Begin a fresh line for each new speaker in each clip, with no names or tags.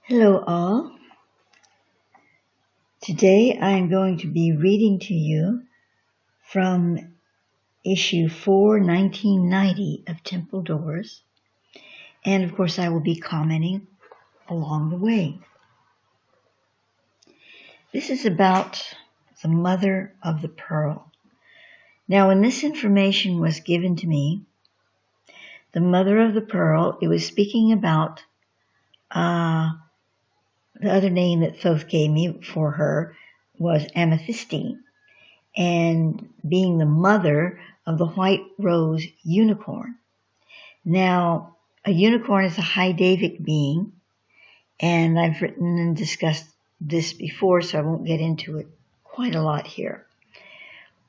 Hello all. Today I am going to be reading to you from issue 4, 1990 of Temple Doors, and of course I will be commenting along the way. This is about the mother of the pearl. Now when this information was given to me, the mother of the pearl, it was speaking about the other name that Thoth gave me for her was amethystine, and being the mother of the white rose unicorn. Now, a unicorn is a high Davic being, and I've written and discussed this before, so I won't get into it quite a lot here.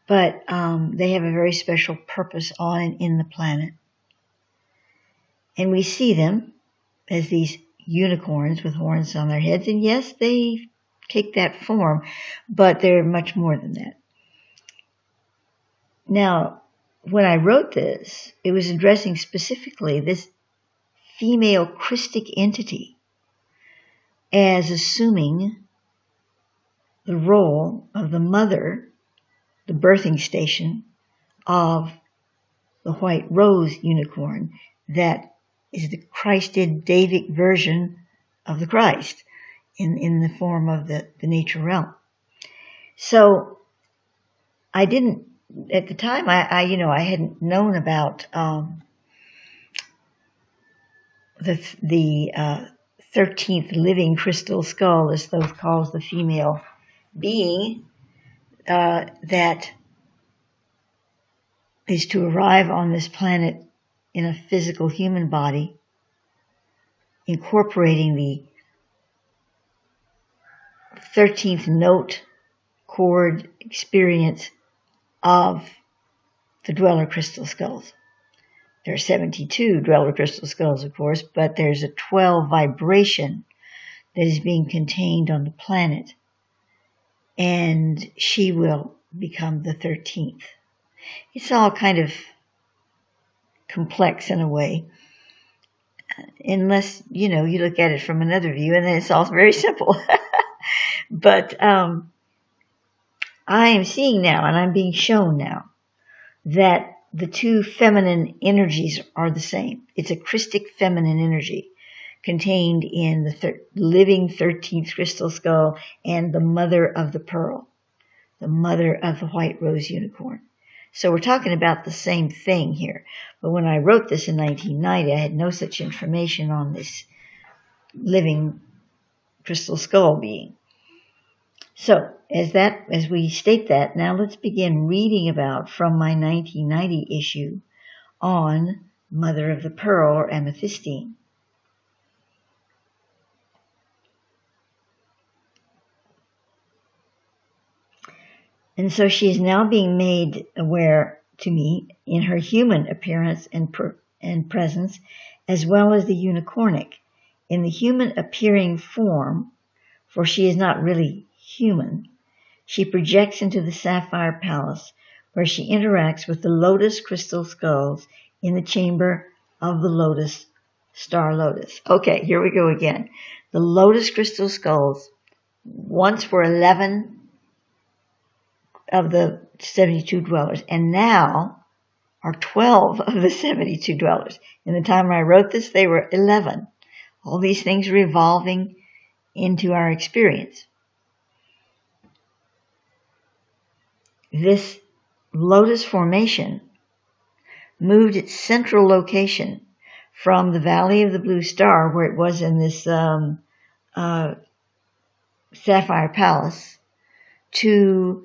But they have a very special purpose on and in the planet. And we see them as these unicorns with horns on their heads, and yes, they take that form, but they're much more than that. Now, when I wrote this, it was addressing specifically this female Christic entity as assuming the role of the mother, the birthing station of the white rose unicorn that is the Christed Davic version of the Christ in the form of the nature realm. So I didn't, at the time, I hadn't known about the 13th living crystal skull, as Thoth calls the female being, that is to arrive on this planet in a physical human body, incorporating the 13th note chord experience of the Dweller crystal skulls. There are 72 Dweller crystal skulls, of course, but there's a 12 vibration that is being contained on the planet, and she will become the 13th. It's all kind of complex in a way, unless, you look at it from another view, and then it's all very simple. But I am seeing now, and I'm being shown now, that the two feminine energies are the same. It's a Christic feminine energy contained in the living 13th crystal skull and the mother of the pearl, the mother of the white rose unicorn. So we're talking about the same thing here. But when I wrote this in 1990, I had no such information on this living crystal skull being. So as we state that, now let's begin reading about from my 1990 issue on Mother of the Pearl, or amethystine. And so she is now being made aware to me in her human appearance and presence, as well as the unicornic. In the human appearing form, for she is not really human, she projects into the sapphire palace, where she interacts with the lotus crystal skulls in the chamber of the lotus, star lotus. Okay, here we go again. The lotus crystal skulls once were 11 of the 72 dwellers, and now are 12 of the 72 dwellers. In the time I wrote this, they were 11. All these things are evolving into our experience. This lotus formation moved its central location from the Valley of the Blue Star, where it was in this sapphire palace, to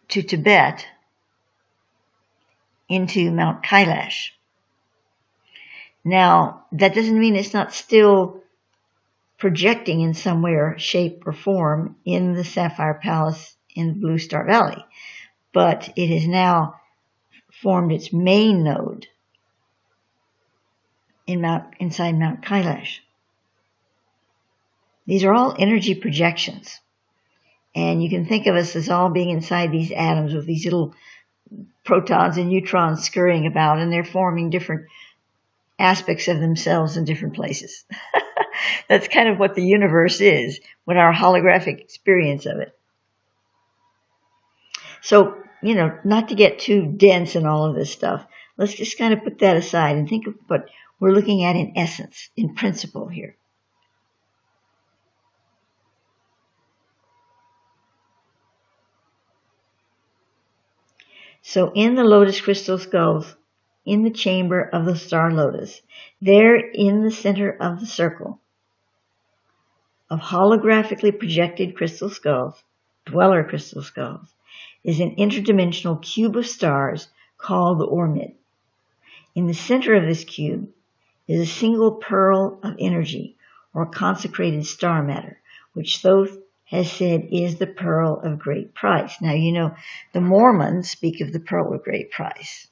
Tibet, into Mount Kailash. Now, that doesn't mean it's not still projecting in some way or shape or form in the Sapphire Palace in the Blue Star Valley, but it has now formed its main node inside Mount Kailash. These are all energy projections, and you can think of us as all being inside these atoms with these little protons and neutrons scurrying about, and they're forming different aspects of themselves in different places. That's kind of what the universe is, what our holographic experience of it. So, not to get too dense in all of this stuff, let's just kind of put that aside and think of what we're looking at in essence, in principle here. So in the lotus crystal skulls, in the chamber of the star lotus, there in the center of the circle of holographically projected crystal skulls, dweller crystal skulls, is an interdimensional cube of stars called the Ormid. In the center of this cube is a single pearl of energy, or consecrated star matter, which Thoth has said is the pearl of great price. Now, the Mormons speak of the pearl of great price.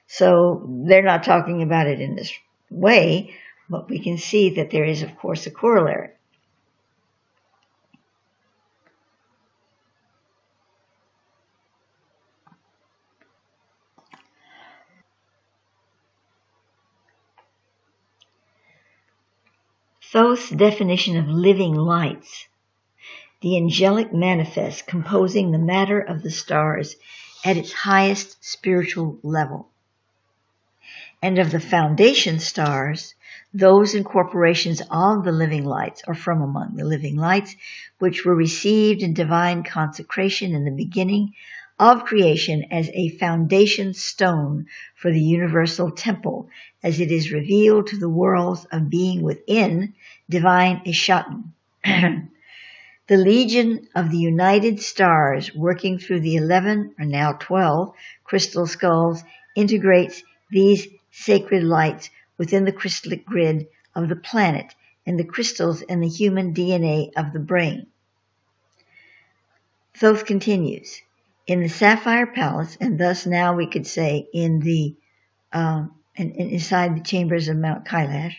So they're not talking about it in this way, but we can see that there is, of course, a corollary. Thoth's definition of living lights, the angelic manifest composing the matter of the stars at its highest spiritual level, and of the foundation stars, those incorporations of the living lights, or from among the living lights, which were received in divine consecration in the beginning of creation as a foundation stone for the universal temple, as it is revealed to the worlds of being within divine Eschaton. The legion of the united stars working through the 11, or now 12, crystal skulls integrates these sacred lights within the crystallic grid of the planet and the crystals and the human DNA of the brain. Thoth continues, in the Sapphire Palace, and thus now we could say in the inside the chambers of Mount Kailash,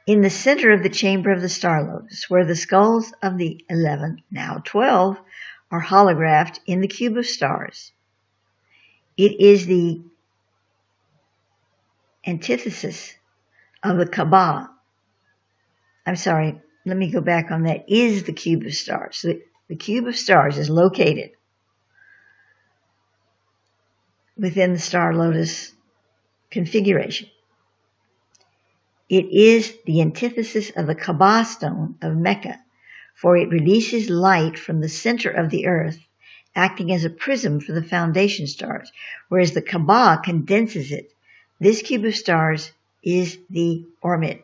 in the center of the chamber of the Star Lotus, where the skulls of the 11, now 12, are holographed in the cube of stars. It is the antithesis of the Kaaba. I'm sorry, let me go back on that. Is the cube of stars. So the cube of stars is located within the Star Lotus configuration. It is the antithesis of the Kaaba stone of Mecca, for it releases light from the center of the earth, acting as a prism for the foundation stars, whereas the Kaaba condenses it. This cube of stars is the Ormid.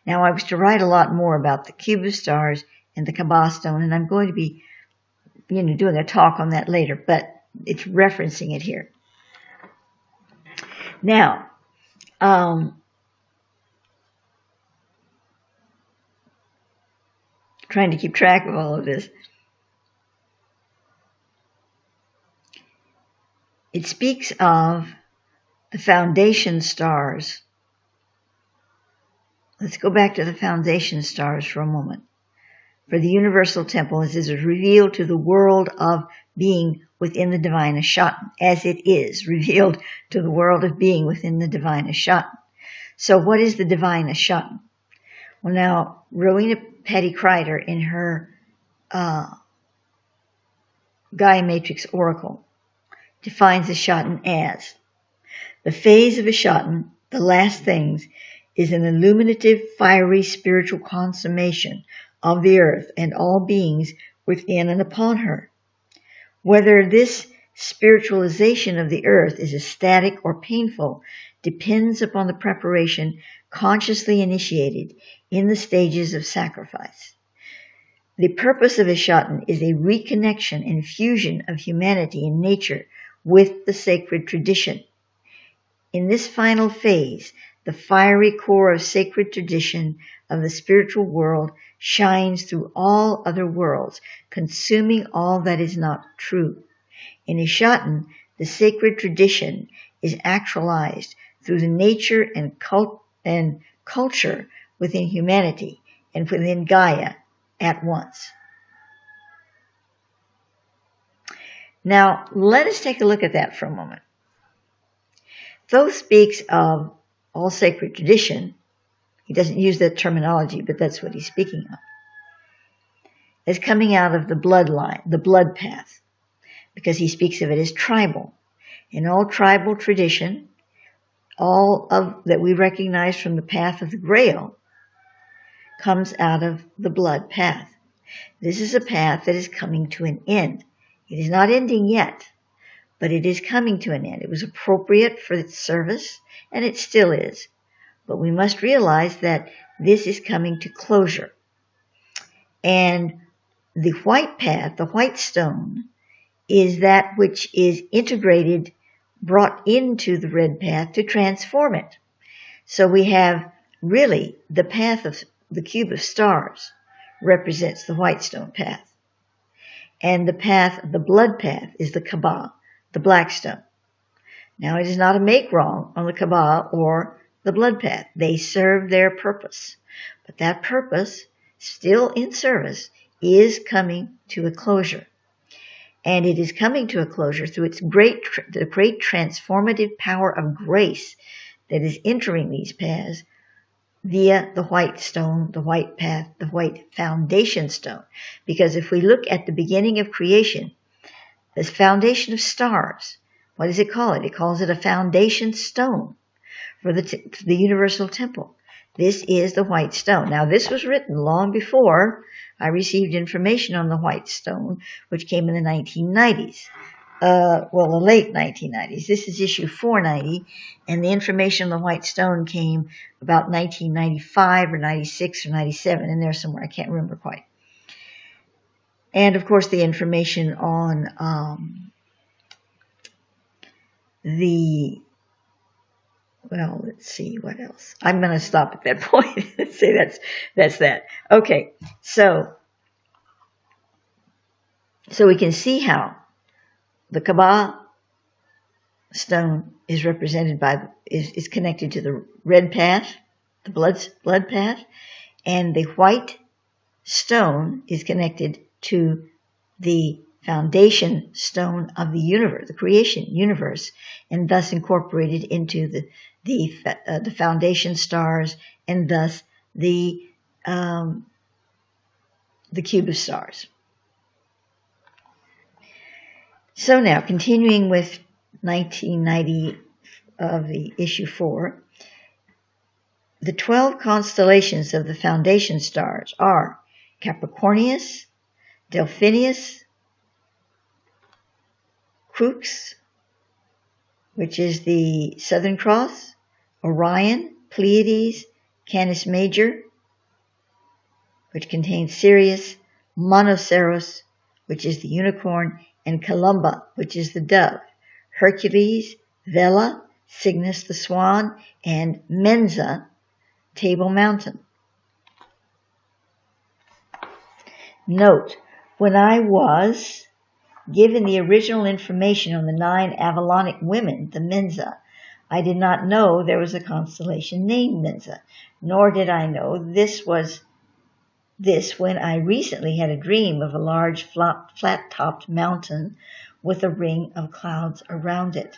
Now, I was to write a lot more about the cube of stars and the Kaaba stone, and I'm going to be, doing a talk on that later, but it's referencing it here. Now, trying to keep track of all of this. It speaks of the foundation stars. Let's go back to the foundation stars for a moment. For the universal temple, as is revealed to the world of being within the divine Eschaton, as it is revealed to the world of being within the divine Eschaton. So what is the divine Eschaton? Well, now, Rowena Petty-Kreider in her Gaia Matrix Oracle defines Eschaton as the phase of Eschaton, the last things, is an illuminative, fiery spiritual consummation of the earth and all beings within and upon her. Whether this spiritualization of the earth is ecstatic or painful depends upon the preparation consciously initiated in the stages of sacrifice. The purpose of Eschaton is a reconnection and fusion of humanity and nature with the sacred tradition. In this final phase, the fiery core of sacred tradition of the spiritual world shines through all other worlds, consuming all that is not true. In Eschaton, the sacred tradition is actualized through the nature and culture within humanity and within Gaia at once. Now, let us take a look at that for a moment. Thoth speaks of all sacred tradition. He doesn't use that terminology, but that's what he's speaking of. As coming out of the bloodline, the blood path, because he speaks of it as tribal. In all tribal tradition, all of that we recognize from the path of the Grail comes out of the blood path. This is a path that is coming to an end. It is not ending yet, but it is coming to an end. It was appropriate for its service, and it still is. But we must realize that this is coming to closure. And the white path, the white stone, is that which is integrated, brought into the red path to transform it. So we have really the path of the cube of stars represents the white stone path. And the path, the blood path, is the Kaaba, the black stone. Now it is not a make wrong on the Kaaba or the blood path. They serve their purpose. But that purpose, still in service, is coming to a closure. And it is coming to a closure through its great transformative power of grace that is entering these paths via the white stone, the white path, the white foundation stone. Because if we look at the beginning of creation, this foundation of stars, what does it call it? It calls it a foundation stone for the universal temple. This is the white stone. Now, this was written long before I received information on the white stone, which came in the 1990s. The late 1990s. This is issue 490, and the information on the white stone came about 1995 or 96 or 97, in there somewhere. I can't remember quite. And, of course, the information on let's see, what else? I'm going to stop at that point and say that's that. Okay, so we can see how the Kaaba stone is represented by, is connected to the red path, the blood path, and the white stone is connected to the foundation stone of the universe, the creation universe, and thus incorporated into the foundation stars, and thus the cube of stars. So now, continuing with 1990 of the issue 4, the 12 constellations of the foundation stars are Capricornus, Delphinius, Crux, which is the Southern Cross, Orion, Pleiades, Canis Major, which contains Sirius, Monoceros, which is the unicorn, and Columba, which is the dove, Hercules, Vela, Cygnus the swan, and Mensa, Table Mountain. Note, when I was given the original information on the 9 Avalonic women, the Mensa, I did not know there was a constellation named Mensa, nor did I know this when I recently had a dream of a large flat-topped mountain with a ring of clouds around it.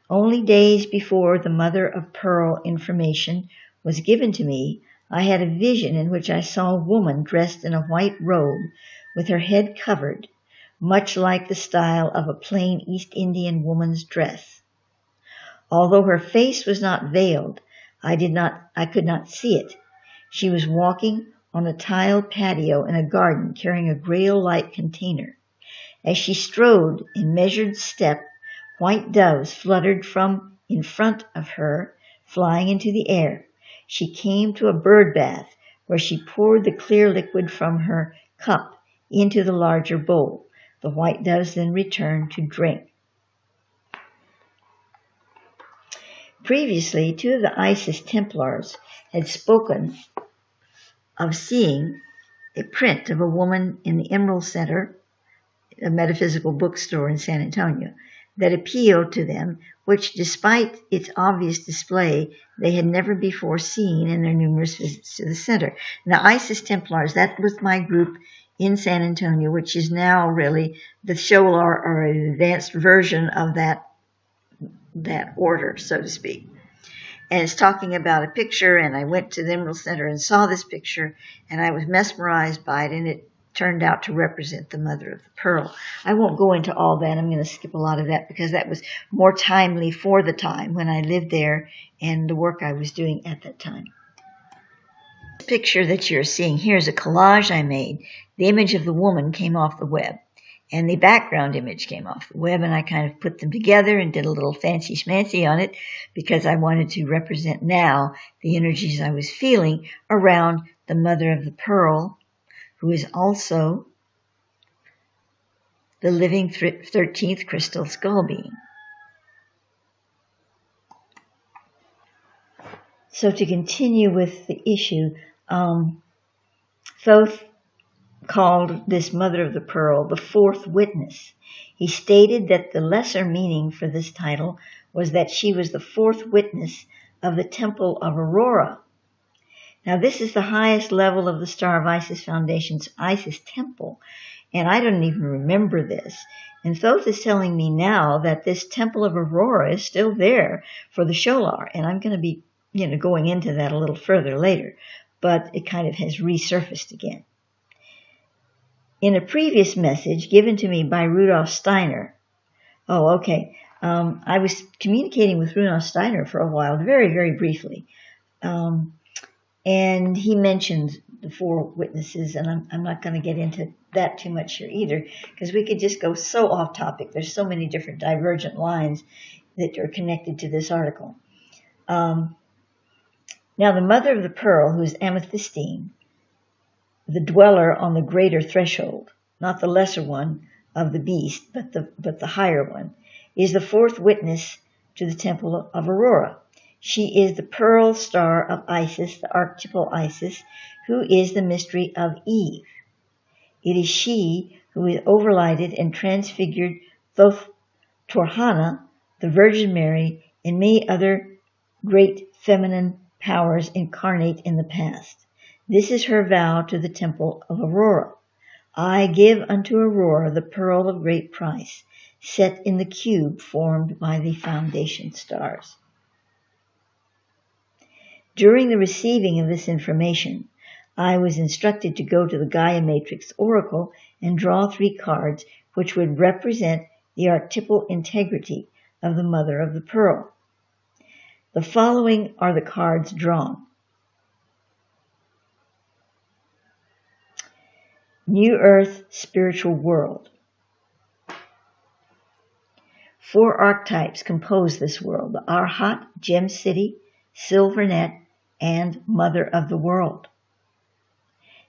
Only days before the mother of pearl information was given to me, I had a vision in which I saw a woman dressed in a white robe with her head covered, much like the style of a plain East Indian woman's dress. Although her face was not veiled, I could not see it. She was walking on a tiled patio in a garden carrying a grail-like container. As she strode in measured step, white doves fluttered from in front of her, flying into the air. She came to a bird bath where she poured the clear liquid from her cup into the larger bowl. The white doves then returned to drink. Previously, 2 of the Isis Templars had spoken of seeing a print of a woman in the Emerald Center, a metaphysical bookstore in San Antonio, that appealed to them, which, despite its obvious display, they had never before seen in their numerous visits to the center. Now, Isis Templars, that was my group in San Antonio, which is now really the Sholar, or an advanced version of that order, so to speak. And it's talking about a picture, and I went to the Emerald Center and saw this picture, and I was mesmerized by it, and it turned out to represent the mother of the pearl. I won't go into all that. I'm going to skip a lot of that because that was more timely for the time when I lived there and the work I was doing at that time. This picture that you're seeing here is a collage I made. The image of the woman came off the web, and the background image came off the web, and I kind of put them together and did a little fancy schmancy on it because I wanted to represent now the energies I was feeling around the mother of the pearl, who is also the living 13th crystal skull being. So to continue with the issue, Thoth called this mother of the pearl the fourth witness. He stated that the lesser meaning for this title was that she was the fourth witness of the temple of Aurora. Now, this is the highest level of the Star of Isis Foundation's Isis temple, and I don't even remember this. And Thoth is telling me now that this temple of Aurora is still there for the Sholar, and I'm going to be, going into that a little further later, but it kind of has resurfaced again. In a previous message given to me by Rudolf Steiner, I was communicating with Rudolf Steiner for a while, very, very briefly. And he mentioned the four witnesses, and I'm not going to get into that too much here either, because we could just go so off topic. There's so many different divergent lines that are connected to this article. Now, the mother of the pearl, who is amethystine, the dweller on the greater threshold, not the lesser one of the beast, but the higher one, is the fourth witness to the temple of Aurora. She is the pearl star of Isis, the archetypal Isis, who is the mystery of Eve. It is she who is overlighted and transfigured Thoth Torhana, the Virgin Mary, and many other great feminine powers incarnate in the past. This is her vow to the temple of Aurora. I give unto Aurora the pearl of great price, set in the cube formed by the foundation stars. During the receiving of this information, I was instructed to go to the Gaia Matrix Oracle and draw 3 cards which would represent the archetypal integrity of the mother of the pearl. The following are the cards drawn. New Earth Spiritual World. 4 archetypes compose this world: the Arhat, Gem City, Silver Net, and Mother of the World.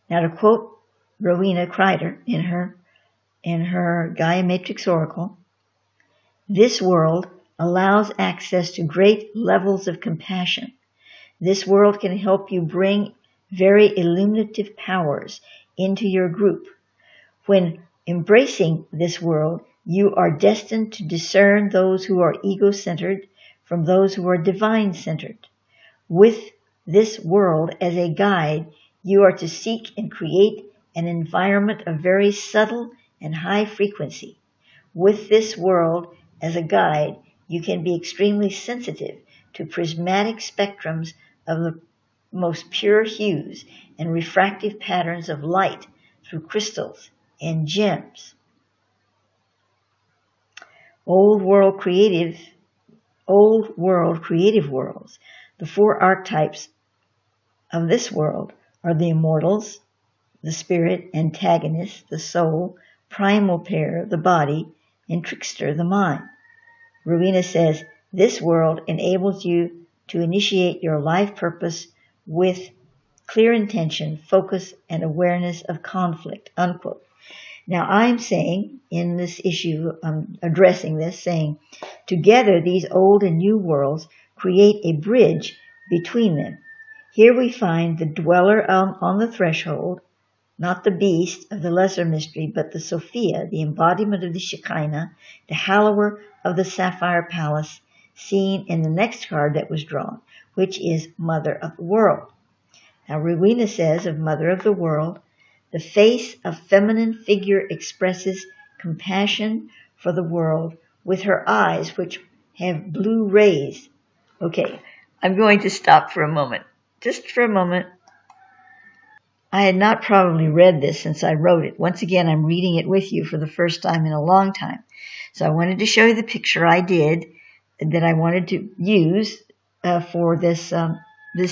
Now, to quote Rowena KYI'RA in her Gaia Matrix Oracle, this world allows access to great levels of compassion. This world can help you bring very illuminative powers into your group. When embracing this world, you are destined to discern those who are ego-centered from those who are divine-centered. With this world as a guide, you are to seek and create an environment of very subtle and high frequency. With this world as a guide, you can be extremely sensitive to prismatic spectrums of the most pure hues and refractive patterns of light through crystals and gems. Old world creative worlds. The 4 archetypes of this world are the immortals, the spirit, antagonist, the soul, primal pair, the body, and trickster, the mind. Rowena says, this world enables you to initiate your life purpose with clear intention, focus, and awareness of conflict, unquote. Now, I'm saying in this issue, I'm addressing this, saying, together these old and new worlds create a bridge between them. Here we find the dweller on the threshold, not the beast of the lesser mystery, but the Sophia, the embodiment of the Shekinah, the hallower of the Sapphire Palace, seen in the next card that was drawn, which is Mother of the World. Now, Rowena says of Mother of the World, The face of feminine figure expresses compassion for the world with her eyes, which have blue rays. Okay, I'm going to stop for a moment. Just for a moment. I had not probably read this since I wrote it. Once again, I'm reading it with you for the first time in a long time. So I wanted to show you the picture I did that I wanted to use for this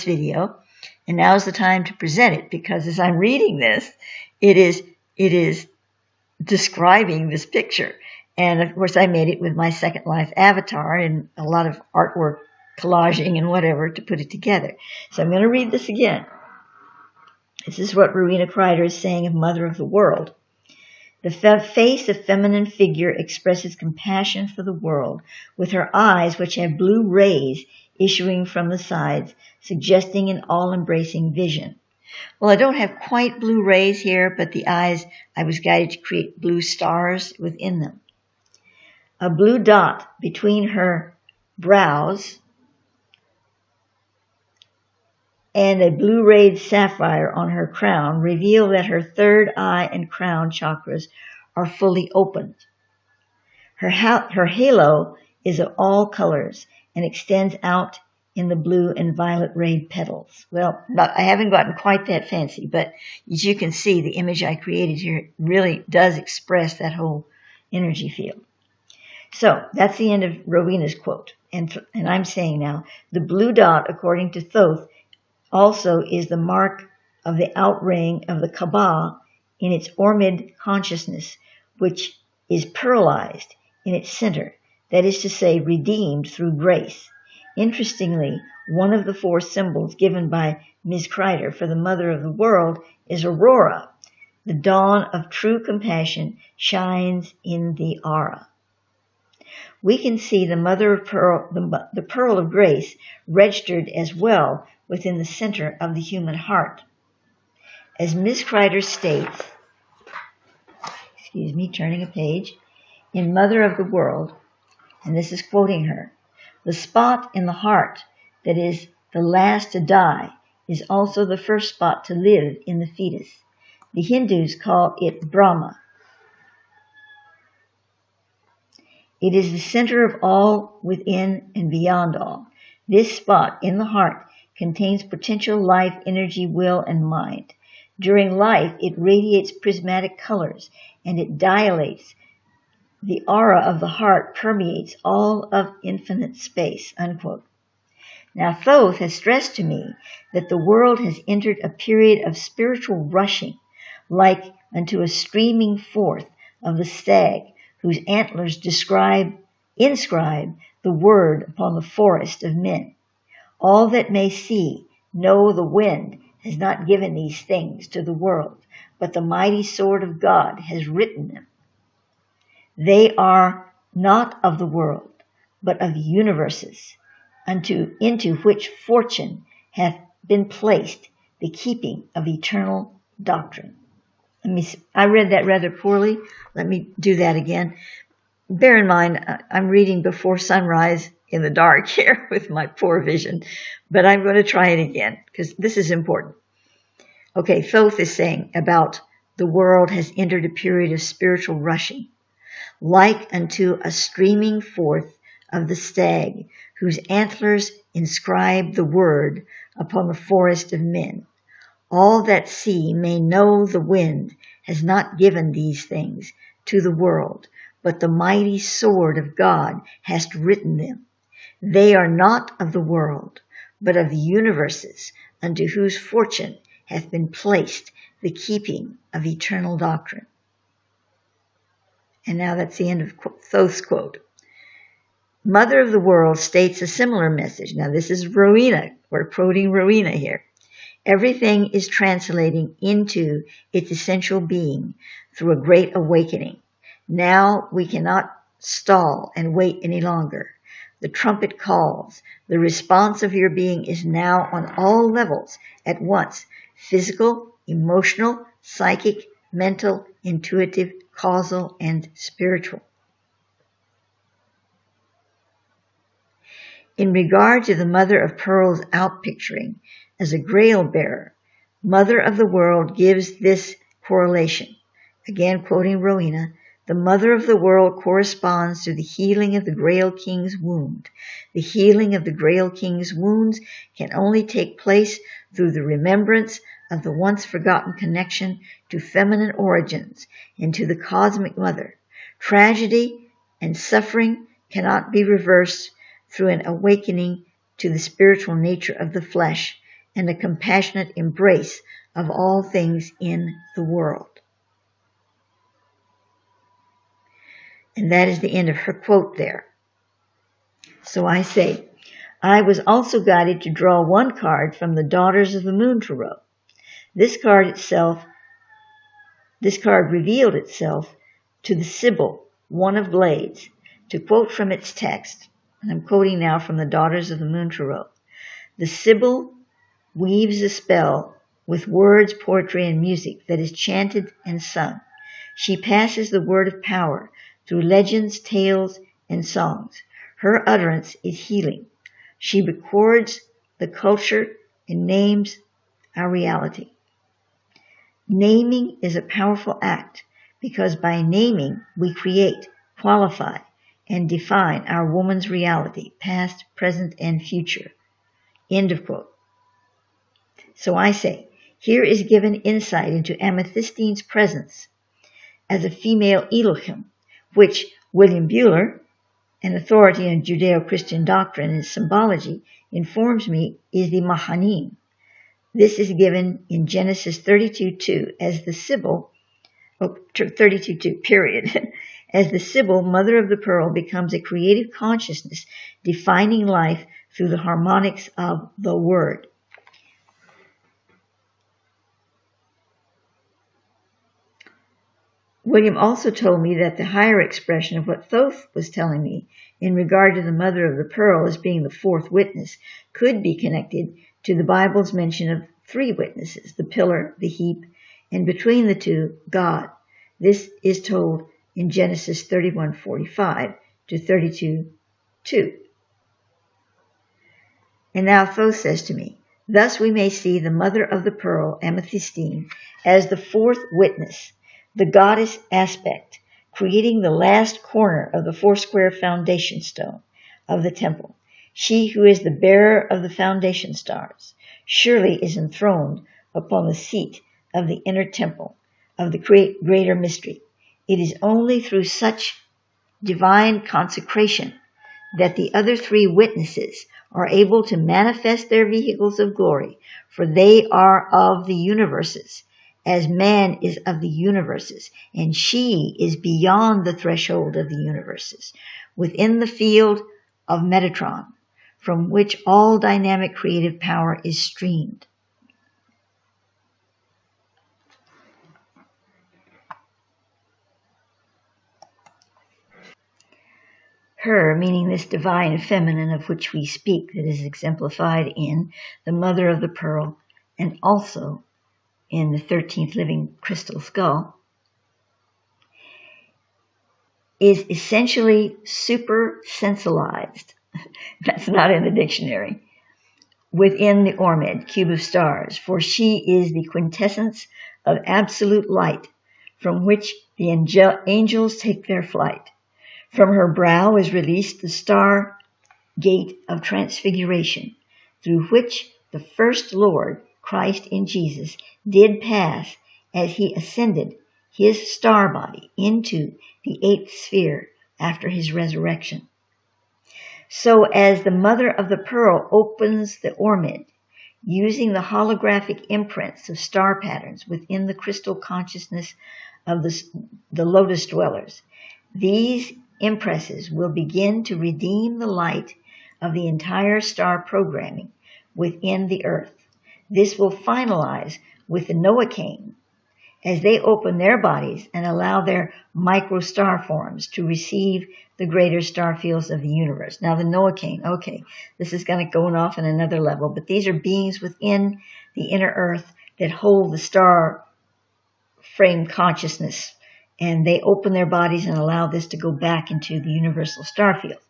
video. And now's the time to present it, because as I'm reading this, it is describing this picture. And of course, I made it with my Second Life avatar and a lot of artwork, collaging and whatever to put it together. So I'm going to read this again. This is what Rowena KYI'RA is saying of Mother of the World. The face of feminine figure expresses compassion for the world, with her eyes, which have blue rays issuing from the sides, suggesting an all-embracing vision. Well, I don't have quite blue rays here, but the eyes, I was guided to create blue stars within them. A blue dot between her brows and a blue-rayed sapphire on her crown reveal that her third eye and crown chakras are fully opened. Her halo is of all colors and extends out in the blue and violet-rayed petals. Well, I haven't gotten quite that fancy, but as you can see, the image I created here really does express that whole energy field. So that's the end of Rowena's quote. And I'm saying now, the blue dot, according to Thoth, also is the mark of the outring of the Kaaba in its Ormid consciousness, which is pearlized in its center, that is to say, redeemed through grace. Interestingly, one of the four symbols given by Ms. KYI'RA for the Mother of the World is Aurora. The dawn of true compassion shines in the aura. We can see the Mother of Pearl, the Pearl of Grace, registered as well within the center of the human heart. As Ms. KYI'RA states, turning a page, in Mother of the World, and this is quoting her, the spot in the heart that is the last to die is also the first spot to live in the fetus. The Hindus call it Brahma. It is the center of all within and beyond all. This spot in the heart contains potential life, energy, will, and mind. During life, it radiates prismatic colors, and it dilates. The aura of the heart permeates all of infinite space, unquote. Now, Thoth has stressed to me that the world has entered a period of spiritual rushing, like unto a streaming forth of the stag, whose antlers inscribe the word upon the forest of men. All that may see, know the wind has not given these things to the world, but the mighty sword of God has written them. They are not of the world, but of universes, into which fortune hath been placed, the keeping of eternal doctrine. I read that rather poorly. Let me do that again. Bear in mind, I'm reading before sunrise in the dark here with my poor vision, but I'm going to try it again because this is important. Okay, Thoth is saying about the world has entered a period of spiritual rushing, like unto a streaming forth of the stag, whose antlers inscribe the word upon the forest of men. All that see may know the wind has not given these things to the world, but the mighty sword of God hath written them. They are not of the world, but of the universes, unto whose fortune hath been placed the keeping of eternal doctrine. And now that's the end of Thoth's quote. Mother of the World states a similar message. Now this is Rowena. We're quoting Rowena here. Everything is translating into its essential being through a great awakening. Now we cannot stall and wait any longer. The trumpet calls. The response of your being is now on all levels at once: physical, emotional, psychic, mental, intuitive, causal, and spiritual. In regard to the Mother of Pearl's outpicturing as a grail bearer, Mother of the World gives this correlation. Again, quoting Rowena, the mother of the world corresponds to the healing of the Grail King's wound. The healing of the Grail King's wounds can only take place through the remembrance of the once forgotten connection to feminine origins and to the cosmic mother. Tragedy and suffering cannot be reversed through an awakening to the spiritual nature of the flesh and a compassionate embrace of all things in the world. And that is the end of her quote there. So I say, I was also guided to draw one card from the Daughters of the Moon Tarot. This card revealed itself to the Sibyl, one of blades. To quote from its text, and I'm quoting now from the Daughters of the Moon Tarot, the Sibyl weaves a spell with words, poetry, and music that is chanted and sung. She passes the word of power through legends, tales, and songs. Her utterance is healing. She records the culture and names our reality. Naming is a powerful act because by naming we create, qualify, and define our woman's reality, past, present, and future. End of quote. So I say, here is given insight into Amethystine's presence as a female Elohim, which William Buehler, an authority on Judeo-Christian doctrine and symbology, informs me is the Mahanim. This is given in Genesis 32:2 as the Sibyl, 32:2, period, as the Sibyl, mother of the pearl, becomes a creative consciousness defining life through the harmonics of the word. William also told me that the higher expression of what Thoth was telling me in regard to the mother of the pearl as being the fourth witness could be connected to the Bible's mention of three witnesses, the pillar, the heap, and between the two, God. This is told in Genesis 31:45 to 32:2. And now Thoth says to me, thus we may see the mother of the pearl, Amethystine, as the fourth witness, the goddess aspect, creating the last corner of the four-square foundation stone of the temple. She who is the bearer of the foundation stars surely is enthroned upon the seat of the inner temple of the greater mystery. It is only through such divine consecration that the other three witnesses are able to manifest their vehicles of glory, for they are of the universes, as man is of the universes, and she is beyond the threshold of the universes, within the field of Metatron, from which all dynamic creative power is streamed. Her, meaning this divine feminine of which we speak, that is exemplified in the mother of the pearl and also in the 13th living crystal skull, is essentially super-sensualized. That's not in the dictionary. Within the Ormed, cube of stars, for she is the quintessence of absolute light, from which the angels take their flight. From her brow is released the star gate of transfiguration, through which the first Lord, Christ in Jesus, did pass as he ascended his star body into the eighth sphere after his resurrection. So as the mother of the pearl opens the Ormed, using the holographic imprints of star patterns within the crystal consciousness of the lotus dwellers, these impresses will begin to redeem the light of the entire star programming within the earth. This will finalize with the Noachain as they open their bodies and allow their micro-star forms to receive the greater star fields of the universe. Now the Noachain, okay, this is going to go off on another level, but these are beings within the inner earth that hold the star frame consciousness, and they open their bodies and allow this to go back into the universal star field.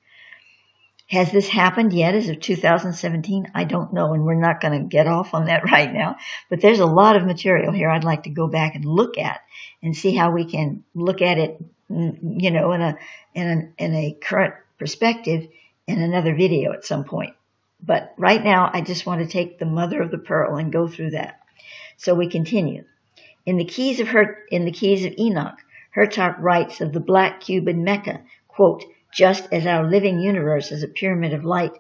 Has this happened yet as of 2017? I don't know, and we're not going to get off on that right now. But there's a lot of material here I'd like to go back and look at and see how we can look at it, you know, in a current perspective in another video at some point. But right now, I just want to take the mother of the pearl and go through that. So we continue. In the Keys of Enoch, Hertak writes of the black cube in Mecca, quote, just as our living universe is a pyramid of light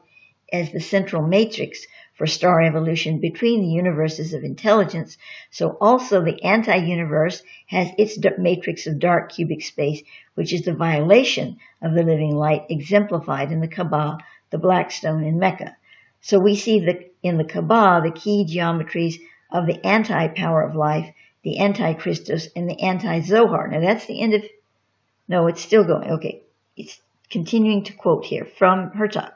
as the central matrix for star evolution between the universes of intelligence, so also the anti-universe has its matrix of dark cubic space, which is the violation of the living light exemplified in the Kaaba, the black stone in Mecca. So we see in the Kaaba the key geometries of the anti-power of life, the anti-Christos, and the anti-Zohar. Now that's the end of... No, it's still going. Okay. It's continuing to quote here from Hertak.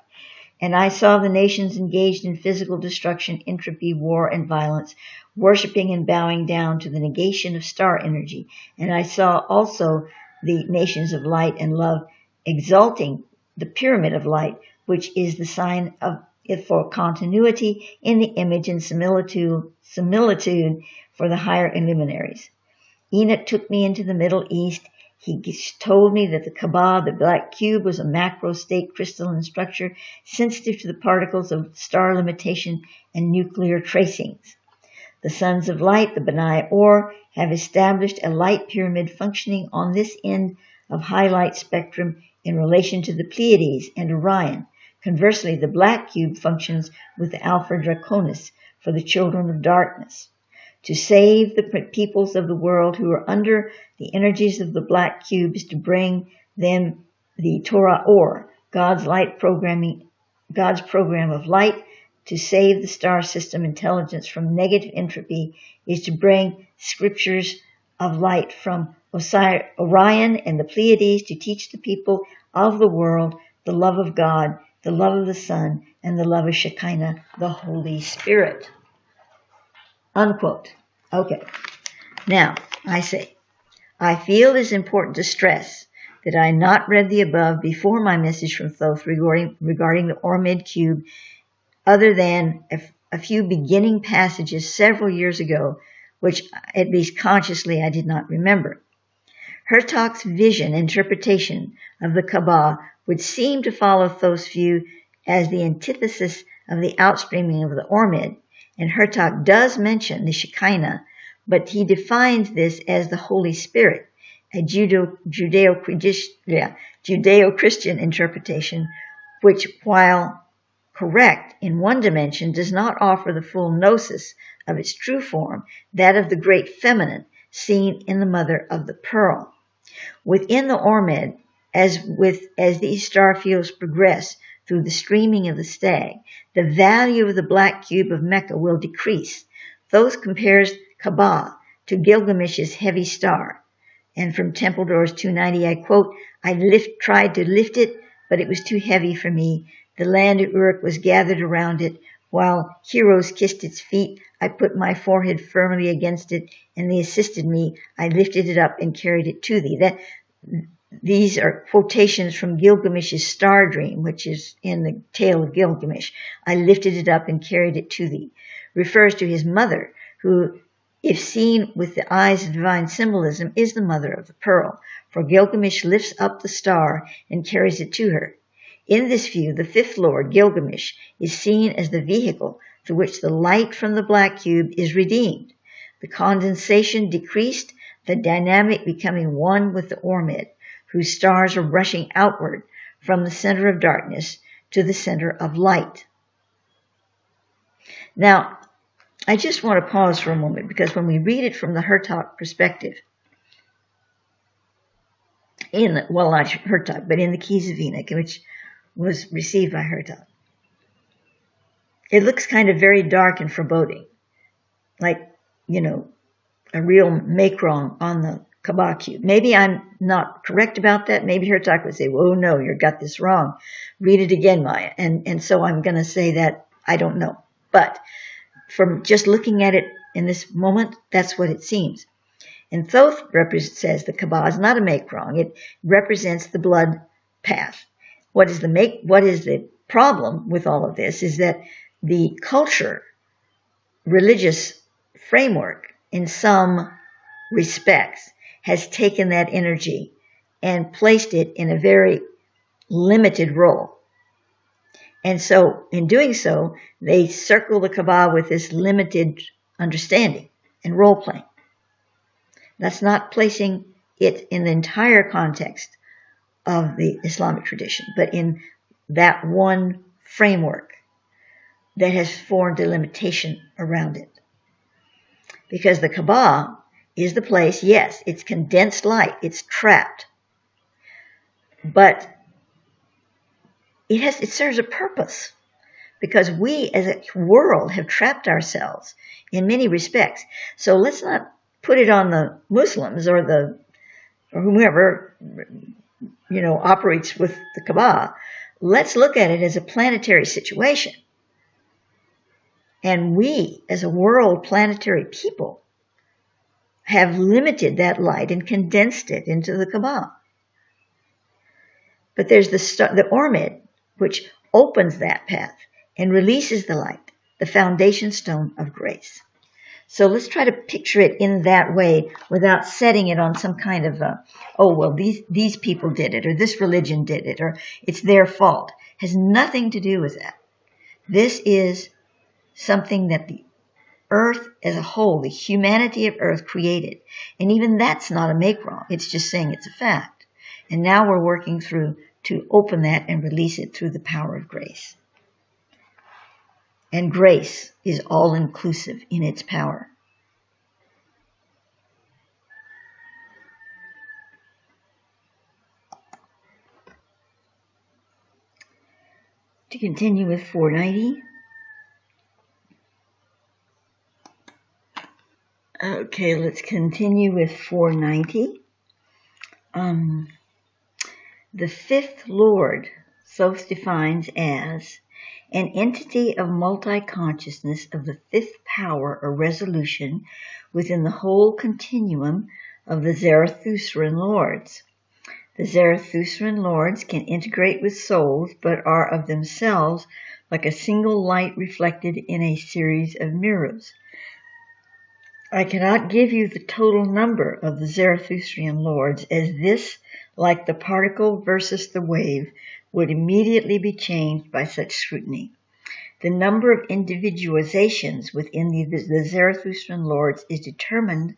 And I saw the nations engaged in physical destruction, entropy, war, and violence, worshiping and bowing down to the negation of star energy. And I saw also the nations of light and love exalting the pyramid of light, which is the sign of it for continuity in the image and similitude for the higher luminaries. Enoch took me into the Middle East. He told me that the Kaaba, the black cube, was a macro-state crystalline structure sensitive to the particles of star limitation and nuclear tracings. The sons of light, the Benai Or, have established a light pyramid functioning on this end of high light spectrum in relation to the Pleiades and Orion. Conversely, the black cube functions with the Alpha Draconis for the children of darkness. To save the peoples of the world who are under the energies of the black cubes, to bring them the Torah Or, God's program of light, to save the star system intelligence from negative entropy, is to bring scriptures of light from Orion and the Pleiades to teach the people of the world the love of God, the love of the Son, and the love of Shekinah, the Holy Spirit. Unquote. Okay. Now, I say, I feel it is important to stress that I not read the above before my message from Thoth regarding the Ormid Cube, other than a few beginning passages several years ago, which at least consciously I did not remember. Hertak's vision interpretation of the Kaaba would seem to follow Thoth's view as the antithesis of the outstreaming of the Ormid, and Hertak does mention the Shekinah, but he defines this as the Holy Spirit, a Judeo-Christian interpretation, which, while correct in one dimension, does not offer the full gnosis of its true form, that of the great feminine seen in the mother of the pearl. Within the Ormid, as these star fields progress through the streaming of the stag, the value of the black cube of Mecca will decrease. Thoth compares Kaaba to Gilgamesh's heavy star. And from Temple Doors 290, I quote, I tried to lift it, but it was too heavy for me. The land of Uruk was gathered around it. While heroes kissed its feet, I put my forehead firmly against it, and they assisted me. I lifted it up and carried it to thee. These are quotations from Gilgamesh's star dream, which is in the tale of Gilgamesh. I lifted it up and carried it to thee. Refers to his mother, who, if seen with the eyes of divine symbolism, is the mother of the pearl. For Gilgamesh lifts up the star and carries it to her. In this view, the fifth lord, Gilgamesh, is seen as the vehicle through which the light from the black cube is redeemed. The condensation decreased, the dynamic becoming one with the Ormid, whose stars are rushing outward from the center of darkness to the center of light. Now, I just want to pause for a moment, because when we read it from the Hertak perspective, not Hertak, but in the Keys of Enoch, which was received by Hertak, it looks kind of very dark and foreboding, like, a real make-wrong on the Kaaba cube. Maybe I'm not correct about that. Maybe Hertak would say, "Whoa, no, you got this wrong. Read it again, Maya." And so I'm going to say that I don't know. But from just looking at it in this moment, that's what it seems. And Thoth says the Kaaba is not a make-wrong. It represents the blood path. What is the problem with all of this is that the culture, religious framework, in some respects, has taken that energy and placed it in a very limited role. And so, in doing so, they circle the Kaaba with this limited understanding and role playing. That's not placing it in the entire context of the Islamic tradition, but in that one framework that has formed a limitation around it. Because the Kaaba is the place, yes, it's condensed light, it's trapped, but it serves a purpose, because we as a world have trapped ourselves in many respects. So let's not put it on the Muslims or whomever, operates with the Kaaba. Let's look at it as a planetary situation. And we, as a world planetary people, have limited that light and condensed it into the Kaaba. But there's the Ormid, which opens that path and releases the light, the foundation stone of grace. So let's try to picture it in that way without setting it on some kind of these people did it, or this religion did it, or it's their fault. It has nothing to do with that. This is something that the earth as a whole, the humanity of earth created. And even that's not a make wrong. It's just saying it's a fact. And now we're working through to open that and release it through the power of grace. And grace is all-inclusive in its power. To continue with 490. Okay, let's continue with 490. The fifth Lord, Thoth defines as an entity of multi-consciousness of the fifth power or resolution within the whole continuum of the Zarathustran Lords. The Zarathustran Lords can integrate with souls, but are of themselves like a single light reflected in a series of mirrors. I cannot give you the total number of the Zarathustrian Lords, as this, like the particle versus the wave, would immediately be changed by such scrutiny. The number of individualizations within the Zarathustran Lords is determined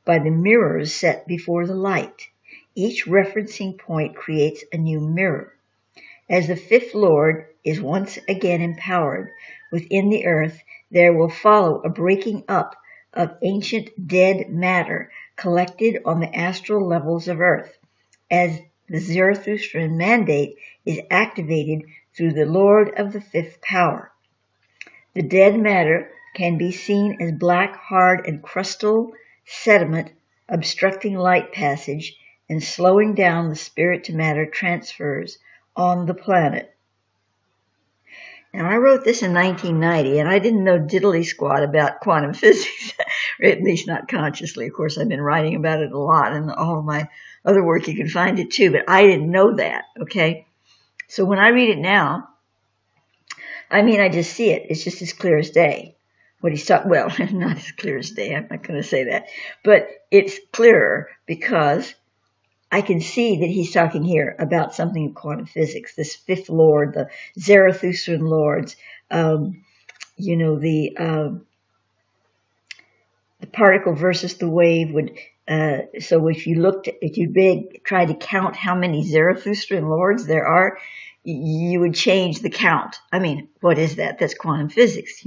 by the mirrors set before the light. Each referencing point creates a new mirror. As the fifth Lord is once again empowered within the earth, there will follow a breaking up of ancient dead matter collected on the astral levels of earth, as the Zarathustran mandate is activated through the Lord of the fifth power. The dead matter can be seen as black, hard, and crustal sediment obstructing light passage and slowing down the spirit-to-matter transfers on the planet. Now, I wrote this in 1990, and I didn't know diddly squat about quantum physics, or at least not consciously. Of course, I've been writing about it a lot, and all of my other work, you can find it too, but I didn't know that, okay? So when I read it now, I just see it. It's just as clear as day. What he's talking, well, not as clear as day, I'm not going to say that, but it's clearer because I can see that he's talking here about something in quantum physics, this fifth Lord, the Zarathustran Lords, the particle versus the wave would, so if you try to count how many Zarathustran Lords there are, you would change the count. What is that? That's quantum physics,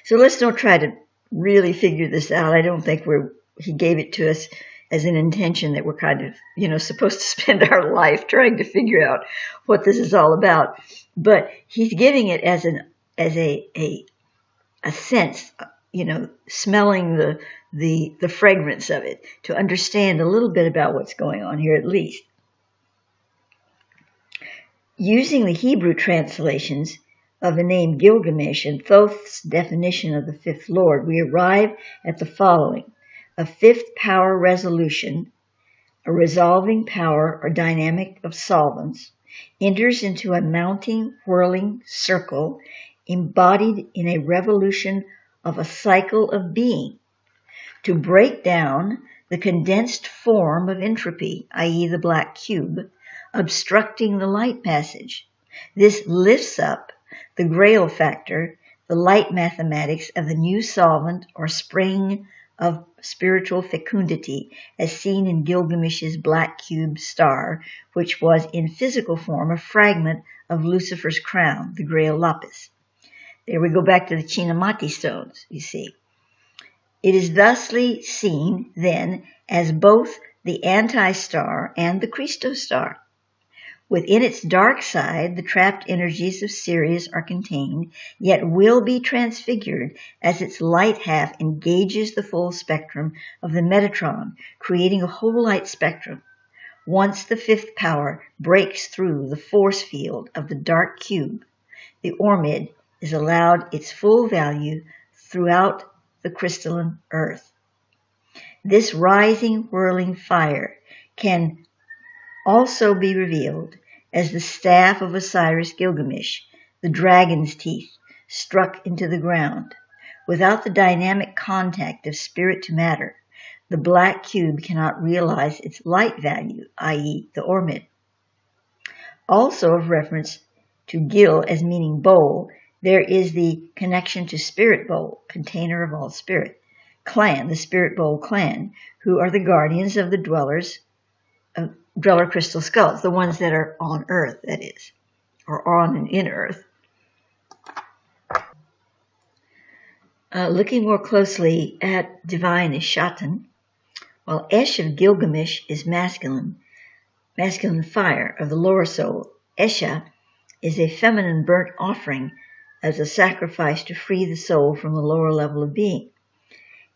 So let's don't try to really figure this out. I don't think he gave it to us as an intention that we're kind of, supposed to spend our life trying to figure out what this is all about. But he's giving it as a sense, smelling the fragrance of it, to understand a little bit about what's going on here at least. Using the Hebrew translations of the name Gilgamesh and Thoth's definition of the fifth Lord, we arrive at the following: a fifth power resolution, a resolving power or dynamic of solvents, enters into a mounting, whirling circle embodied in a revolution of a cycle of being to break down the condensed form of entropy, i.e. the black cube, obstructing the light passage. This lifts up the Grail factor, the light mathematics of the new solvent or spring of spiritual fecundity, as seen in Gilgamesh's black cube star, which was in physical form a fragment of Lucifer's crown, the Grail lapis. There we go back to the Chinamati stones, you see. It is thusly seen, then, as both the anti-star and the Christo star. Within its dark side, the trapped energies of Sirius are contained, yet will be transfigured as its light half engages the full spectrum of the Metatron, creating a whole light spectrum. Once the fifth power breaks through the force field of the dark cube, the Ormid is allowed its full value throughout the crystalline earth. This rising, whirling fire can also be revealed as the staff of Osiris-Gilgamesh, the dragon's teeth, struck into the ground. Without the dynamic contact of spirit to matter, the black cube cannot realize its light value, i.e. the Ormid. Also of reference to Gil as meaning bowl, there is the connection to Spirit Bowl, container of all spirit, clan, the Spirit Bowl clan, who are the guardians of the Dweller crystal skulls, the ones that are on Earth, that is, or on and in Earth. Looking more closely at divine Ishatan, while Esh of Gilgamesh is masculine fire of the lower soul, Esha is a feminine burnt offering as a sacrifice to free the soul from the lower level of being.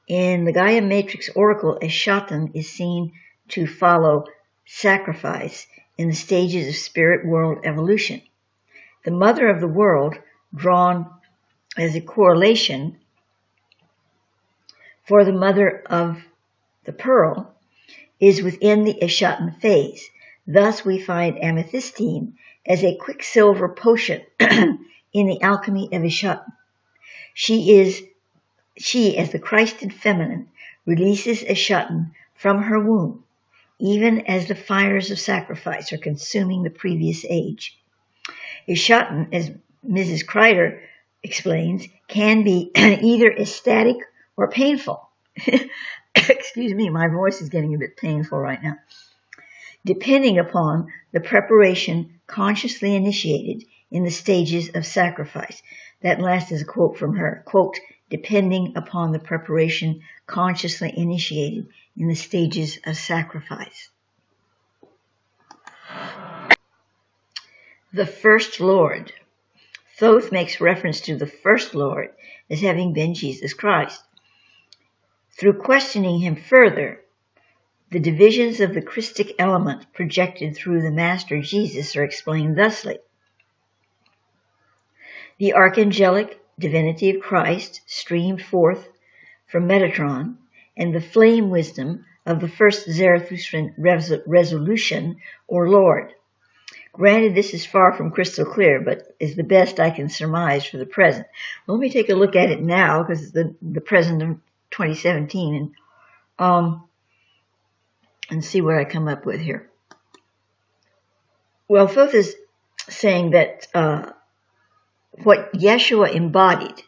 In the Gaia Matrix Oracle, Ishatan is seen to follow sacrifice in the stages of spirit world evolution. The mother of the world, drawn as a correlation for the mother of the pearl, is within the Ishatan phase. Thus we find amethystine as a quicksilver potion in the alchemy of Ishatan. She, as the Christed feminine, releases Ishatan from her womb, even as the fires of sacrifice are consuming the previous age. Ishatan, as Mrs. KYI'RA explains, can be either ecstatic or painful. Excuse me, my voice is getting a bit painful right now. Depending upon the preparation consciously initiated in the stages of sacrifice. That last is a quote from her. Quote, depending upon the preparation consciously initiated in the stages of sacrifice. The First Lord. Thoth makes reference to the First Lord as having been Jesus Christ. Through questioning him further, the divisions of the Christic element projected through the Master Jesus are explained thusly. The archangelic divinity of Christ streamed forth from Metatron, and the flame wisdom of the first Zarathustran resolution, or Lord. Granted, this is far from crystal clear, but is the best I can surmise for the present. Well, let me take a look at it now, because it's the present of 2017, and see what I come up with here. Well, Thoth is saying that what Yeshua embodied,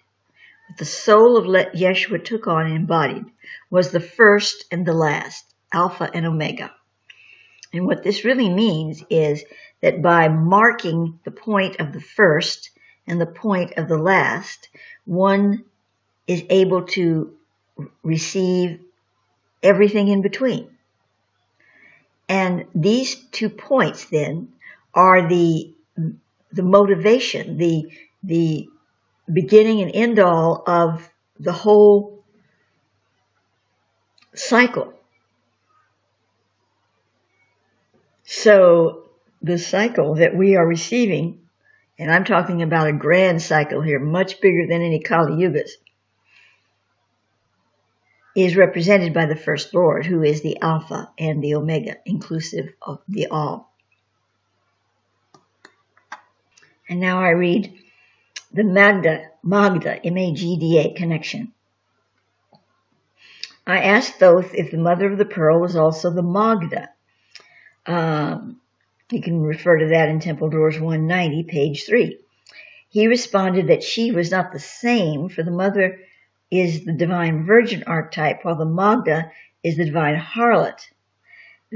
what the soul of Yeshua took on and embodied, was the first and the last, Alpha and Omega. And what this really means is that by marking the point of the first and the point of the last, one is able to receive everything in between. And these 2 points then are the motivation, the beginning and end all of the whole cycle. So the cycle that we are receiving, and I'm talking about a grand cycle here, much bigger than any Kali Yugas, is represented by the First Lord, who is the Alpha and the Omega, inclusive of the All. And now I read the Magda, M-A-G-D-A connection. I asked Thoth if the mother of the pearl was also the Magda. You can refer to that in Temple Doors 190, page 3. He responded that she was not the same, for the mother is the divine virgin archetype, while the Magda is the divine harlot.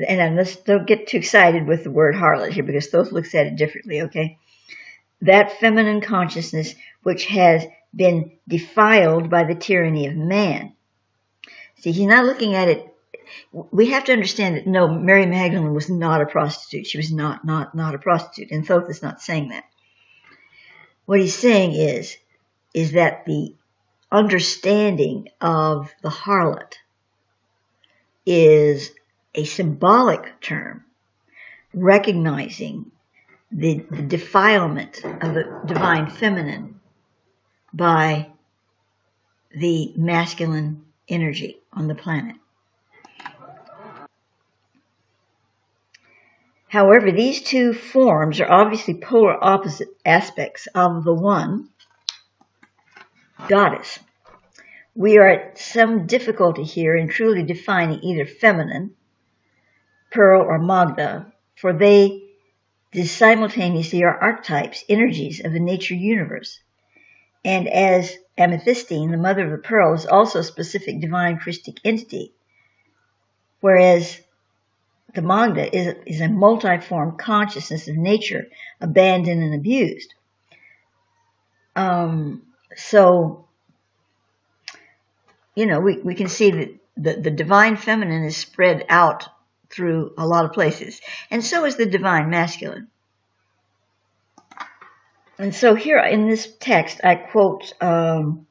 And let's don't get too excited with the word harlot here, because Thoth looks at it differently, okay? That feminine consciousness which has been defiled by the tyranny of man. See, he's not looking at it. We have to understand that, no, Mary Magdalene was not a prostitute. She was not a prostitute. And Thoth is not saying that. What he's saying is that the understanding of the harlot is a symbolic term, recognizing the defilement of the divine feminine by the masculine energy on the planet. However, these two forms are obviously polar opposite aspects of the one goddess. We are at some difficulty here in truly defining either feminine, pearl, or Magda, for they simultaneously are archetypes, energies of the nature universe. And as amethystine, the mother of the pearl, is also a specific divine Christic entity, whereas the Magda is a multiform consciousness of nature, abandoned and abused. So, you know, we can see that the divine feminine is spread out through a lot of places. And so is the divine masculine. And so here in this text, I quote from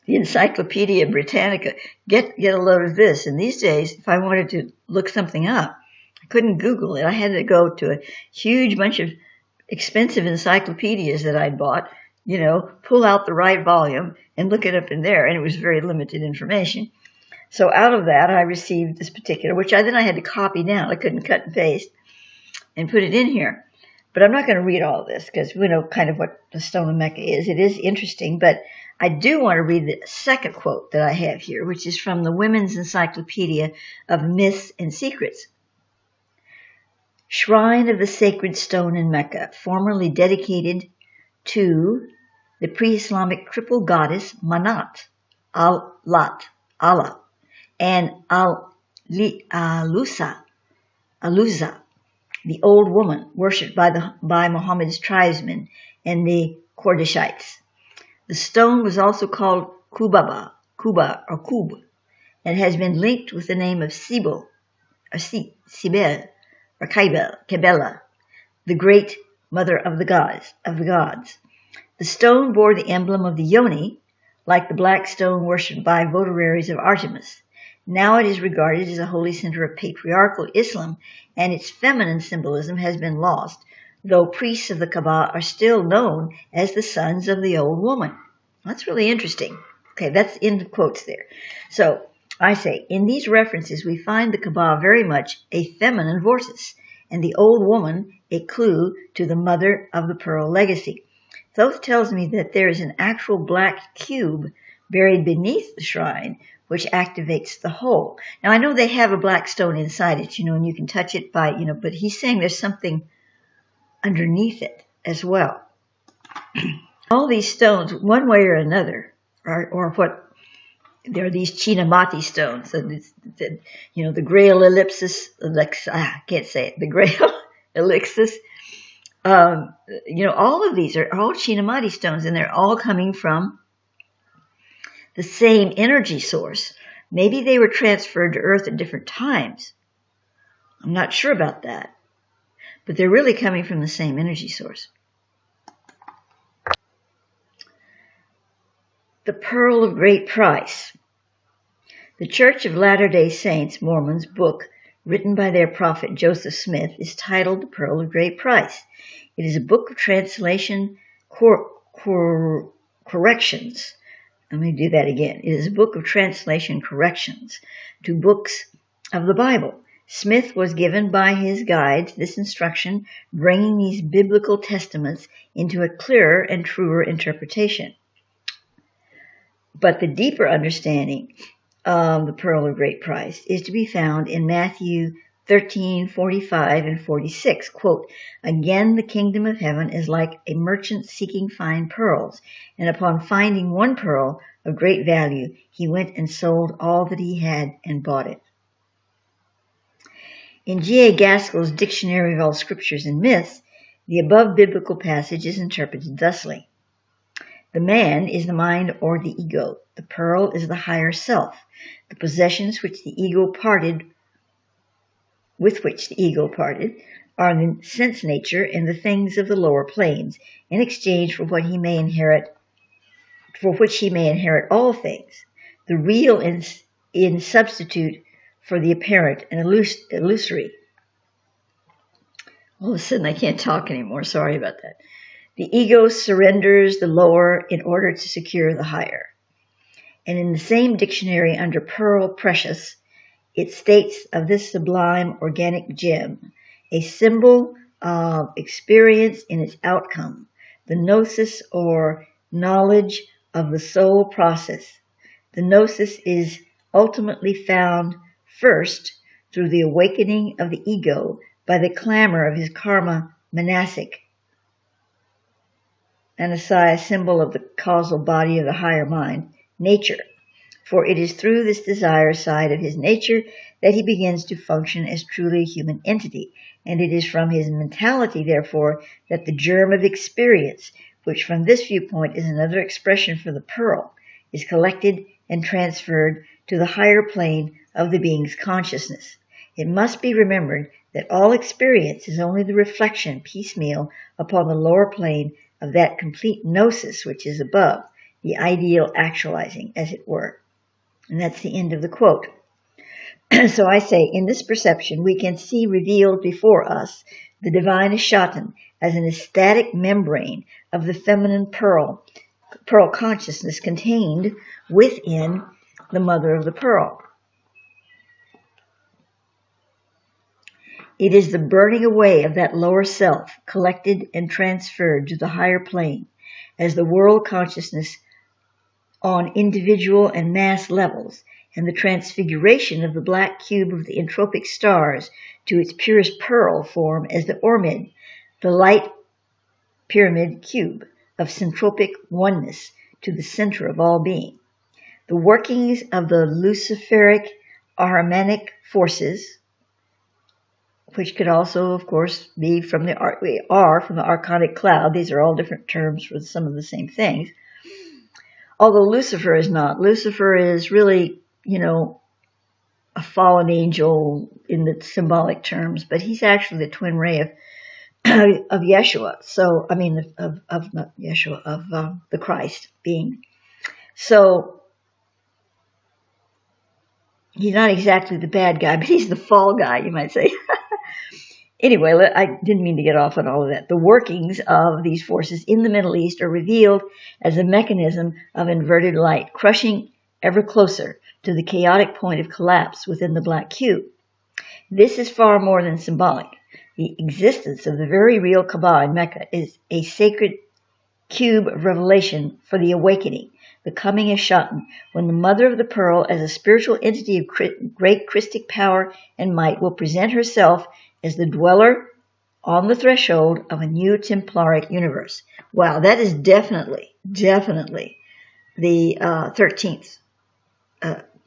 the Encyclopedia Britannica. Get a load of this. And these days, if I wanted to look something up, I couldn't Google it. I had to go to a huge bunch of expensive encyclopedias that I'd bought, you know, pull out the right volume and look it up in there. And it was very limited information. So out of that, I received this particular, which I had to copy down. I couldn't cut and paste and put it in here. But I'm not going to read all of this because we know kind of what the Stone of Mecca is. It is interesting, but I do want to read the second quote that I have here, which is from the Women's Encyclopedia of Myths and Secrets. Shrine of the Sacred Stone in Mecca, formerly dedicated to the pre-Islamic triple goddess Manat, Al-Lat, Allah, and Al-Aluza, the old woman worshipped by Muhammad's tribesmen and the Qurayshites. The stone was also called Kuba, or Kub, and has been linked with the name of Sibel, or Sibel, or Kebela, the great mother of the gods. The stone bore the emblem of the yoni, like the black stone worshipped by votaries of Artemis. Now it is regarded as a holy center of patriarchal Islam, and its feminine symbolism has been lost, though priests of the Kaaba are still known as the sons of the old woman. That's really interesting. Okay, that's in the quotes there. So I say, in these references, we find the Kaaba very much a feminine vortex, and the old woman a clue to the mother of the pearl legacy. Thoth tells me that there is an actual black cube buried beneath the shrine, which activates the whole. Now, I know they have a black stone inside it, you know, and you can touch it by, you know, but he's saying there's something underneath it as well. All these stones, one way or another, or what, there are these Chinamati stones, you know, the Grail ellipsis, I can't say it, the Grail ellipsis. You know, all of these are all Chinamati stones, and they're all coming from the same energy source. Maybe they were transferred to Earth at different times. I'm not sure about that. But they're really coming from the same energy source. The Pearl of Great Price. The Church of Latter-day Saints Mormons book, written by their prophet Joseph Smith, is titled The Pearl of Great Price. It is a book of translation corrections. Let me do that again. It is a book of translation corrections to books of the Bible, Smith was given by his guides this instruction, bringing these biblical testaments into a clearer and truer interpretation. But the deeper understanding of the pearl of great price is to be found in Matthew 13:45 and 46. Quote, "Again, the kingdom of heaven is like a merchant seeking fine pearls, and upon finding one pearl of great value, he went and sold all that he had and bought it." In G.A. Gaskell's Dictionary of All Scriptures and Myths, the above biblical passage is interpreted thusly. The man is the mind or the ego. The pearl is the higher self, the possessions with which the ego parted are the sense nature and the things of the lower planes, in exchange for which he may inherit all things. The real in substitute for the apparent and illusory. All of a sudden I can't talk anymore. Sorry about that. The ego surrenders the lower in order to secure the higher. And in the same dictionary under pearl precious, it states of this sublime organic gem, a symbol of experience in its outcome, the gnosis or knowledge of the soul process. The gnosis is ultimately found first through the awakening of the ego by the clamor of his karma manasic. Anasai, a symbol of the causal body of the higher mind, nature. For it is through this desire side of his nature that he begins to function as truly a human entity, and it is from his mentality, therefore, that the germ of experience, which from this viewpoint is another expression for the pearl, is collected and transferred to the higher plane of the being's consciousness. It must be remembered that all experience is only the reflection piecemeal upon the lower plane of that complete gnosis which is above, the ideal actualizing, as it were. And that's the end of the quote. So I say, in this perception, we can see revealed before us the divine Ashatan as an ecstatic membrane of the feminine pearl consciousness contained within the mother of the pearl. It is the burning away of that lower self, collected and transferred to the higher plane, as the world consciousness on individual and mass levels, and the transfiguration of the black cube of the entropic stars to its purest pearl form as the Ormid, the light pyramid cube of syntropic oneness to the center of all being. The workings of the luciferic Ahrimanic forces, which could also, of course, be from the archonic cloud. These are all different terms for some of the same things. Although Lucifer is not. Lucifer is really, a fallen angel in the symbolic terms, but he's actually the twin ray of Yeshua. So, the Christ being. So, he's not exactly the bad guy, but he's the fall guy, you might say. Anyway, I didn't mean to get off on all of that. The workings of these forces in the Middle East are revealed as a mechanism of inverted light, crushing ever closer to the chaotic point of collapse within the black cube. This is far more than symbolic. The existence of the very real Kaaba in Mecca is a sacred cube of revelation for the awakening, the coming of Sha'Maia, when the mother of the pearl, as a spiritual entity of great Christic power and might, will present herself as the dweller on the threshold of a new Templaric universe. Wow, that is definitely the 13th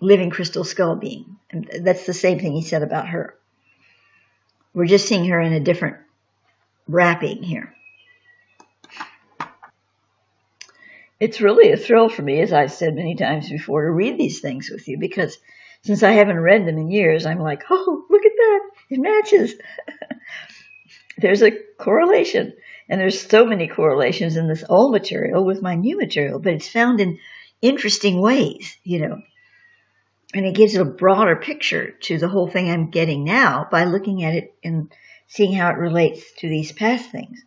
living crystal skull being. And that's the same thing he said about her. We're just seeing her in a different wrapping here. It's really a thrill for me, as I've said many times before, to read these things with you, because since I haven't read them in years, I'm like, oh, look at that. It matches. There's a correlation. And there's so many correlations in this old material with my new material, but it's found in interesting ways, And it gives a broader picture to the whole thing I'm getting now by looking at it and seeing how it relates to these past things.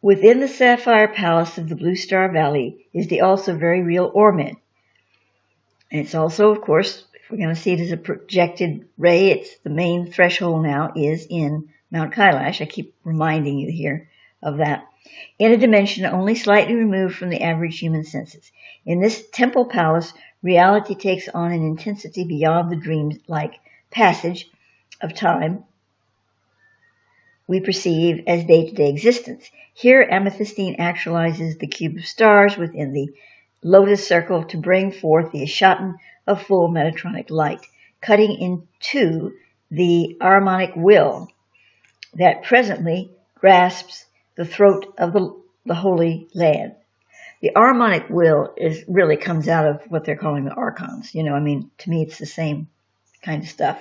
Within the sapphire palace of the Blue Star Valley is the also very real Ormid. And it's also, of course, We're going to see it as a projected ray. It's the main threshold now is in Mount Kailash. I keep reminding you here of that. In a dimension only slightly removed from the average human senses. In this temple palace, reality takes on an intensity beyond the dream-like passage of time we perceive as day-to-day existence. Here, amethystine actualizes the cube of stars within the lotus circle to bring forth the Ashatan of full Metatronic light, cutting into the harmonic will that presently grasps the throat of the Holy Land. The harmonic will really comes out of what they're calling the archons. You know, I mean, to me, it's the same kind of stuff.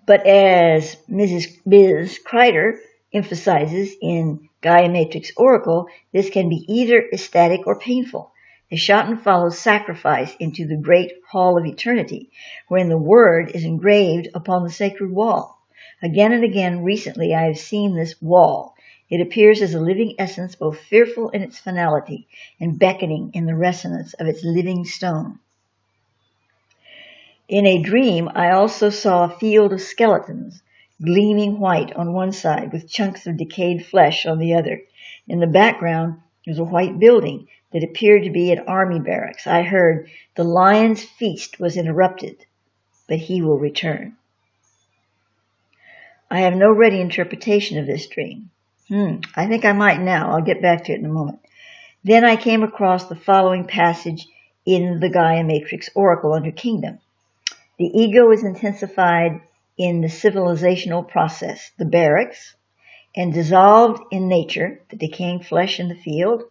But as Ms. KYI'RA emphasizes in Gaia Matrix Oracle, this can be either ecstatic or painful. The Ashatan follows sacrifice into the great hall of eternity, wherein the word is engraved upon the sacred wall. Again and again recently I have seen this wall. It appears as a living essence, both fearful in its finality and beckoning in the resonance of its living stone. In a dream, I also saw a field of skeletons, gleaming white on one side with chunks of decayed flesh on the other. In the background was a white building that appeared to be an army barracks. I heard the lion's feast was interrupted, but he will return. I have no ready interpretation of this dream. I think I might now. I'll get back to it in a moment. Then I came across the following passage in the Gaia Matrix Oracle under Kingdom. The ego is intensified in the civilizational process, the barracks, and dissolved in nature, the decaying flesh in the field.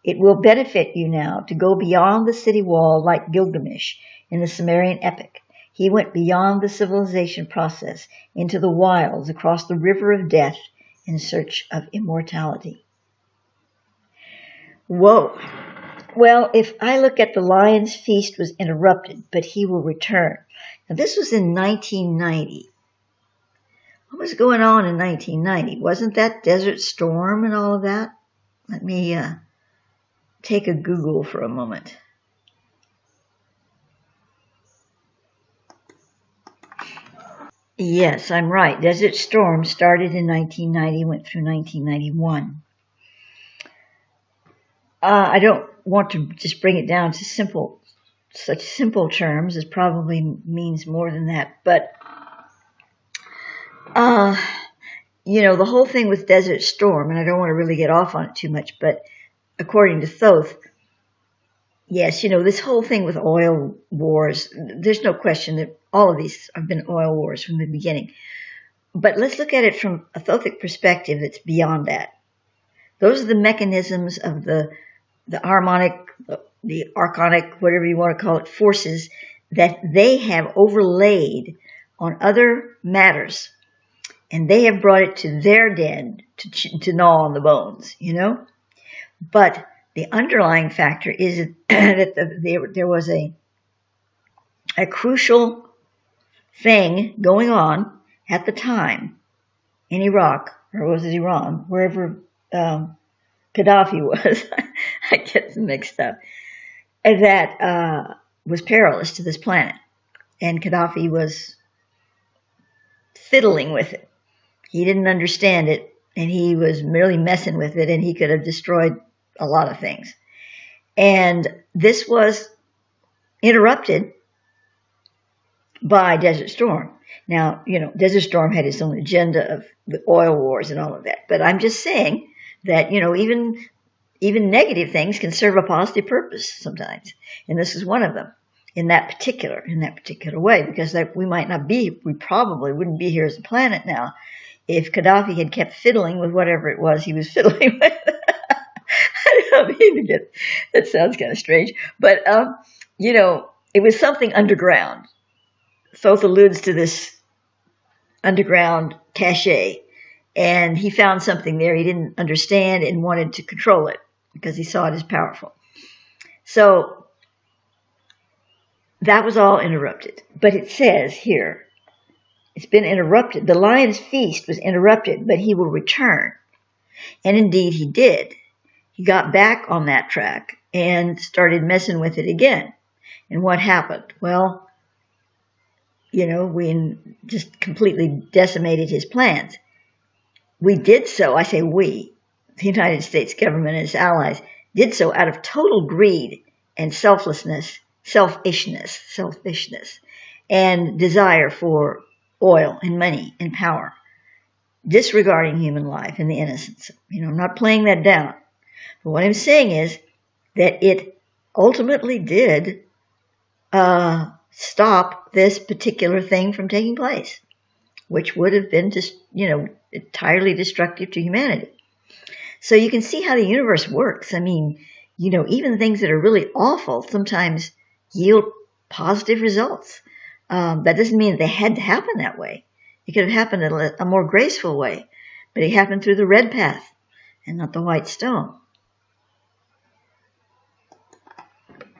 It will benefit you now to go beyond the city wall like Gilgamesh in the Sumerian epic. He went beyond the civilization process into the wilds across the river of death in search of immortality. Whoa. Well, if I look at the lion's feast was interrupted, but he will return. Now, this was in 1990. What was going on in 1990? Wasn't that Desert Storm and all of that? Let me take a Google for a moment. Yes, I'm right. Desert Storm started in 1990, went through 1991. I don't want to just bring it down to such simple terms. It probably means more than that. But, you know, the whole thing with Desert Storm, and I don't want to really get off on it too much, but according to Thoth, yes, you know, this whole thing with oil wars, there's no question that all of these have been oil wars from the beginning. But let's look at it from a Thothic perspective that's beyond that. Those are the mechanisms of the harmonic, the archonic, whatever you want to call it, forces that they have overlaid on other matters. And they have brought it to their den to gnaw on the bones, you know? But the underlying factor is that there was a crucial thing going on at the time in Iraq, or was it Iran, wherever Gaddafi was, I get them mixed up, that was perilous to this planet. And Gaddafi was fiddling with it. He didn't understand it, and he was really messing with it, and he could have destroyed a lot of things. And this was interrupted by Desert Storm. Now, you know, Desert Storm had its own agenda of the oil wars and all of that. But I'm just saying that, you know, even negative things can serve a positive purpose sometimes. And this is one of them in that particular way, because we probably wouldn't be here as a planet now if Gaddafi had kept fiddling with whatever it was he was fiddling with. I don't mean to get, that sounds kind of strange, but, you know, it was something underground. Thoth alludes to this underground cache, and he found something there he didn't understand and wanted to control it because he saw it as powerful. So that was all interrupted. But it says here, it's been interrupted. The lion's feast was interrupted, but he will return. And indeed he did. He got back on that track and started messing with it again. And what happened? Well, we just completely decimated his plans. We did so, I say we, the United States government and its allies, did so out of total greed and selfishness, and desire for oil and money and power, disregarding human life and the innocence. I'm not playing that down. But what I'm saying is that it ultimately did stop this particular thing from taking place, which would have been just, entirely destructive to humanity. So you can see how the universe works. I mean, even things that are really awful sometimes yield positive results. That doesn't mean that they had to happen that way. It could have happened in a more graceful way, but it happened through the red path and not the white stone.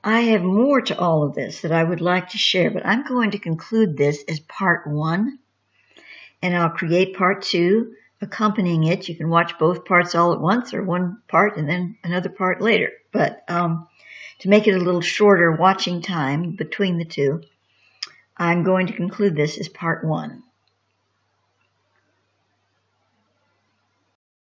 I have more to all of this that I would like to share, but I'm going to conclude this as part 1, and I'll create part 2 accompanying it. You can watch both parts all at once, or one part and then another part later. But to make it a little shorter watching time between the two, I'm going to conclude this as part 1.